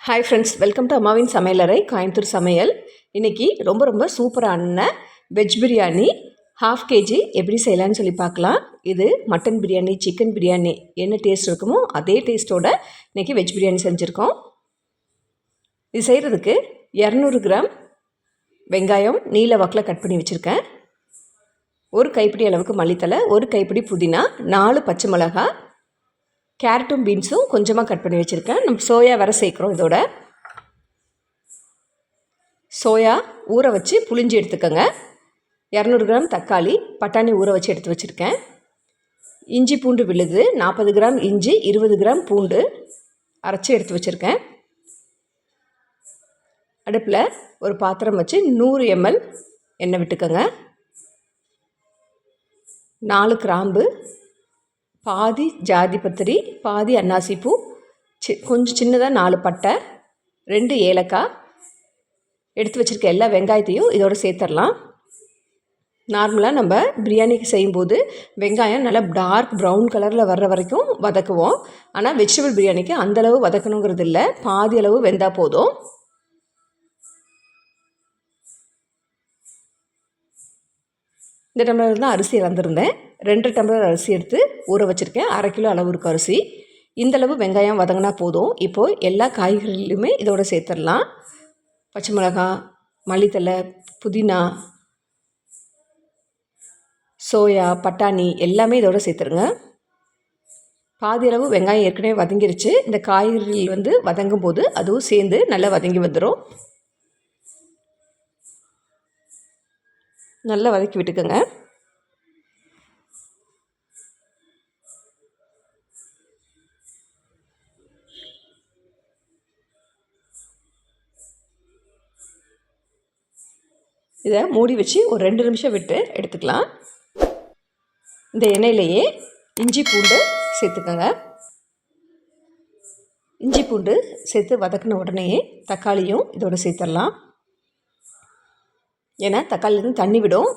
Hi friends, welcome to அம்மாவின் சமையலறை கோயம்புத்தூர் சமையல். இன்றைக்கி ரொம்ப சூப்பரான வெஜ் பிரியாணி ½ கேஜி எப்படி செய்யலான்னு சொல்லி பார்க்கலாம். இது மட்டன் பிரியாணி, சிக்கன் பிரியாணி என்ன டேஸ்ட் இருக்குமோ அதே டேஸ்ட்டோடு இன்றைக்கி வெஜ் பிரியாணி செஞ்சுருக்கோம். இது செய்கிறதுக்கு 200 கிராம் வெங்காயம் நீல வாக்கில் கட் பண்ணி வச்சுருக்கேன். ஒரு கைப்பிடி அளவுக்கு மல்லித்தலை, ஒரு கைப்பிடி புதினா, 4 பச்சை மிளகாய், கேரட்டும் பீன்ஸும் கொஞ்சமாக கட் பண்ணி வச்சுருக்கேன். நம்ம சோயா வேறு சேர்க்குறோம். இதோட சோயா ஊற வச்சு புளிஞ்சு எடுத்துக்கோங்க. 200 கிராம் தக்காளி, பட்டாணி ஊற வச்சு எடுத்து வச்சுருக்கேன். இஞ்சி பூண்டு விழுது 40 கிராம் இஞ்சி, 20 கிராம் பூண்டு அரைச்சி எடுத்து வச்சுருக்கேன். அடுப்பில் ஒரு பாத்திரம் வச்சு 100 ml எண்ணெய் விட்டுக்கோங்க. 4 கிராம்பு, பாதி ஜாதி பத்திரி, பாதி அன்னாசிப்பூ, கொஞ்சம் சின்னதாக 4 பட்டை, 2 ஏலக்காய் எடுத்து வச்சுருக்க எல்லா வெங்காயத்தையும் இதோடு சேர்த்துடலாம். நார்மலாக நம்ம பிரியாணிக்கு செய்யும்போது வெங்காயம் நல்லா டார்க் ப்ரௌன் கலரில் வர்ற வரைக்கும் வதக்குவோம். ஆனால் வெஜிடபிள் பிரியாணிக்கு அந்தளவு வதக்கணுங்கிறது இல்லை, பாதி அளவு வெந்தால் போதும். இந்த டம்ளர் தான் அரிசி இழந்திருந்தேன். 2 டம்ளர் அரிசி எடுத்து ஊற வச்சுருக்கேன். 1/2 கிலோ அளவு இருக்கும் அரிசி. இந்தளவு வெங்காயம் வதங்கினா போதும். இப்போது எல்லா காய்கறிகளுமே இதோடு சேர்த்துடலாம். பச்சை மிளகாய், மல்லித்தலை, புதினா, சோயா, பட்டாணி எல்லாமே இதோடு சேர்த்துருங்க. பாதி அளவு வெங்காயம் ஏற்கனவே வதங்கிருச்சு. இந்த காய்கறிகள் வதங்கும் போது அதுவும் சேர்ந்து நல்லா வதங்கி வந்துடும். நல்லா வதக்கி விட்டுக்கோங்க. இதை மூடி வச்சு ஒரு 2 நிமிஷம் விட்டு எடுத்துக்கலாம். இந்த எண்ணெயிலேயே இஞ்சி பூண்டு சேர்த்துக்கோங்க. இஞ்சி பூண்டு சேர்த்து வதக்கின உடனே தக்காளியும் இதோடு சேர்த்துடலாம். ஏன்னா தக்காளிலேருந்து தண்ணி விடும்.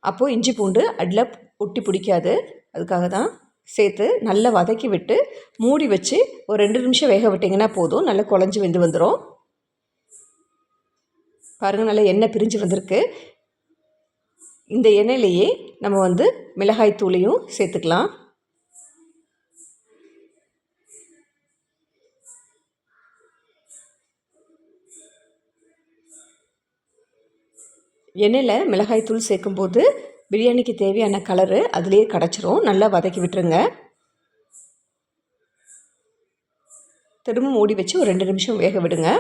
அப்போது இஞ்சி பூண்டு அடியில் ஒட்டி பிடிக்காது. அதுக்காக தான் சேர்த்து நல்லா வதக்கி விட்டு மூடி வச்சு ஒரு 2 நிமிஷம் வேக விட்டிங்கன்னா போதும். நல்லா குழஞ்சி வெந்து வந்துடும். பாருங்கள், நல்லா எண்ணெய் பிரிஞ்சு வந்திருக்கு. இந்த எண்ணெயிலேயே நம்ம மிளகாய் தூளையும் சேர்த்துக்கலாம். எண்ணெயில் மிளகாய் தூள் சேர்க்கும்போது பிரியாணிக்கு தேவையான கலரு அதுலேயே கிடச்சிரும். நல்லா வதக்கி விட்டுருங்க. திரும்ப மூடி வச்சு ஒரு 2 நிமிஷம் வேக விடுங்க.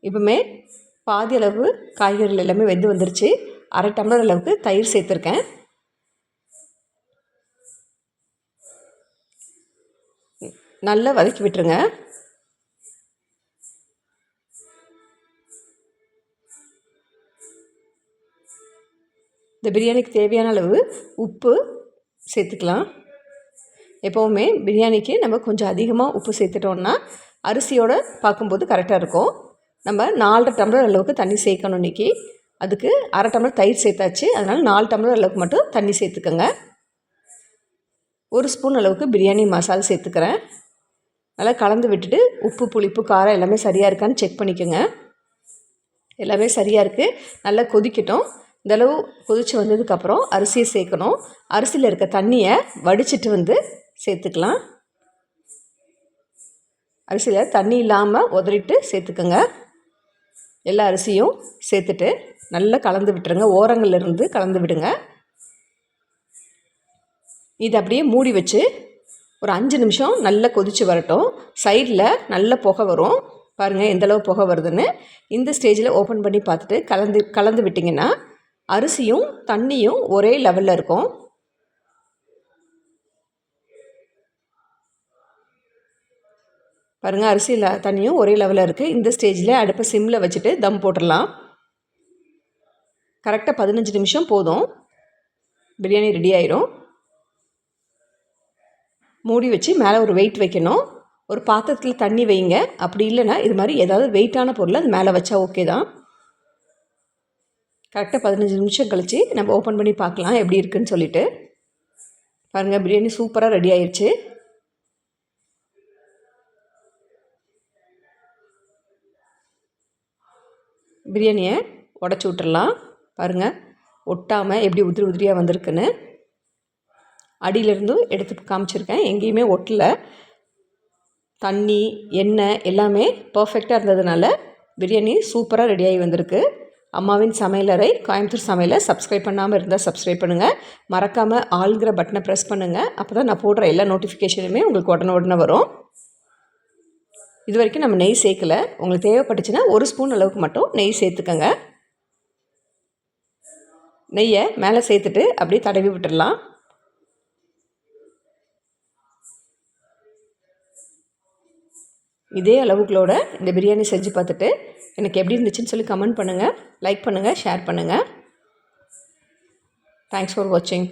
இப்போமே பாதி அளவு காய்கறிகள் எல்லாமே வெந்து வந்துருச்சு. 1/2 டம்ளர் அளவுக்கு தயிர் சேர்த்துருக்கேன். நல்லா வதக்கி விட்டுருங்க. இந்த பிரியாணிக்கு தேவையான அளவு உப்பு சேர்த்துக்கலாம். எப்போவுமே பிரியாணிக்கு நம்ம கொஞ்சம் அதிகமாக உப்பு சேர்த்துட்டோம்னா அரிசியோடு பார்க்கும்போது கரெக்டாக இருக்கும். நம்ம 4 டம்ளர் அளவுக்கு தண்ணி சேர்க்கணும் இன்றைக்கி. அதுக்கு 1/2 டம்ளர் தயிர் சேர்த்தாச்சு. அதனால் 4 டம்ளர் அளவுக்கு மட்டும் தண்ணி சேர்த்துக்கோங்க. 1 ஸ்பூன் அளவுக்கு பிரியாணி மசாலா சேர்த்துக்கிறேன். நல்லா கலந்து விட்டுட்டு உப்பு, புளிப்பு, காரம் எல்லாமே சரியாக இருக்கான்னு செக் பண்ணிக்கோங்க. எல்லாமே சரியாக இருக்குது. நல்லா கொதிக்கட்டும். இந்தளவு கொதித்து வந்ததுக்கப்புறம் அரிசியை சேர்க்கணும். அரிசியில் இருக்க தண்ணியை வடிச்சிட்டு சேர்த்துக்கலாம். அரிசியில் தண்ணி இல்லாமல் உதறிட்டு சேர்த்துக்கோங்க. எல்லா அரிசியும் சேர்த்துட்டு நல்லா கலந்து விட்டுருங்க. ஓரங்கள்லேருந்து கலந்து விடுங்க. இது அப்படியே மூடி வச்சு ஒரு 5 நிமிஷம் நல்லா கொதித்து வரட்டும். சைடில் நல்ல புகை வரும். பாருங்கள் எந்தளவு புகை வருதுன்னு. இந்த ஸ்டேஜில் ஓப்பன் பண்ணி பார்த்துட்டு கலந்து விட்டிங்கன்னா அரிசியும் தண்ணியும் ஒரே லெவலில் இருக்கும். பாருங்கள், அரிசியில் தண்ணியும் ஒரே லெவலில் இருக்குது. இந்த ஸ்டேஜில் அடுப்பை சிம்மில் வச்சுட்டு தம் போட்டுடலாம். கரெக்டாக 15 நிமிஷம் போதும். பிரியாணி ரெடி ஆயிரும். மூடி வச்சு மேலே ஒரு வெயிட் வைக்கணும். ஒரு பாத்திரத்தில் தண்ணி வைங்க. அப்படி இல்லைன்னா இது மாதிரி ஏதாவது வெயிட்டான பொருளை அது மேலே வச்சா ஓகே தான். கரெக்டாக 15 நிமிஷம் கழித்து நம்ம ஓப்பன் பண்ணி பார்க்கலாம் எப்படி இருக்குதுன்னு சொல்லிவிட்டு. பாருங்கள், பிரியாணி சூப்பராக ரெடி ஆயிடுச்சு. பிரியாணியை உடச்சி விட்டுறலாம். பாருங்கள், ஒட்டாமல் எப்படி உதிரி உதிரியாக வந்திருக்குன்னு. அடியிலேருந்தும் எடுத்து காமிச்சிருக்கேன், எங்கேயுமே ஒட்டலை. தண்ணி, எண்ணெய் எல்லாமே பர்ஃபெக்டாக இருந்ததுனால பிரியாணி சூப்பராக ரெடியாகி வந்திருக்கு. அம்மாவின் சமையலறை கோயம்புத்தூர் சமையலை சப்ஸ்கிரைப் பண்ணாமல் இருந்தால் சப்ஸ்கிரைப் பண்ணுங்கள். மறக்காமல் ஆளுங்கிற பட்டனை ப்ரெஸ் பண்ணுங்கள். அப்போ தான் நான் போடுற எல்லா நோட்டிஃபிகேஷனுமே உங்களுக்கு உடனே வரும். இது வரைக்கும் நம்ம நெய் சேர்க்கலை. உங்களுக்கு தேவைப்பட்டுச்சுன்னா 1 ஸ்பூன் அளவுக்கு மட்டும் நெய் சேர்த்துக்கங்க. நெய்யை மேலே சேர்த்துட்டு அப்படியே தடவி விட்டுடலாம். இதே அளவுகளோட இந்த பிரியாணி செஞ்சு பார்த்துட்டு எனக்கு எப்படி இருந்துச்சுன்னு சொல்லி கமெண்ட் பண்ணுங்கள், லைக் பண்ணுங்கள், ஷேர் பண்ணுங்கள். தேங்க்ஸ் ஃபார் வாட்சிங்.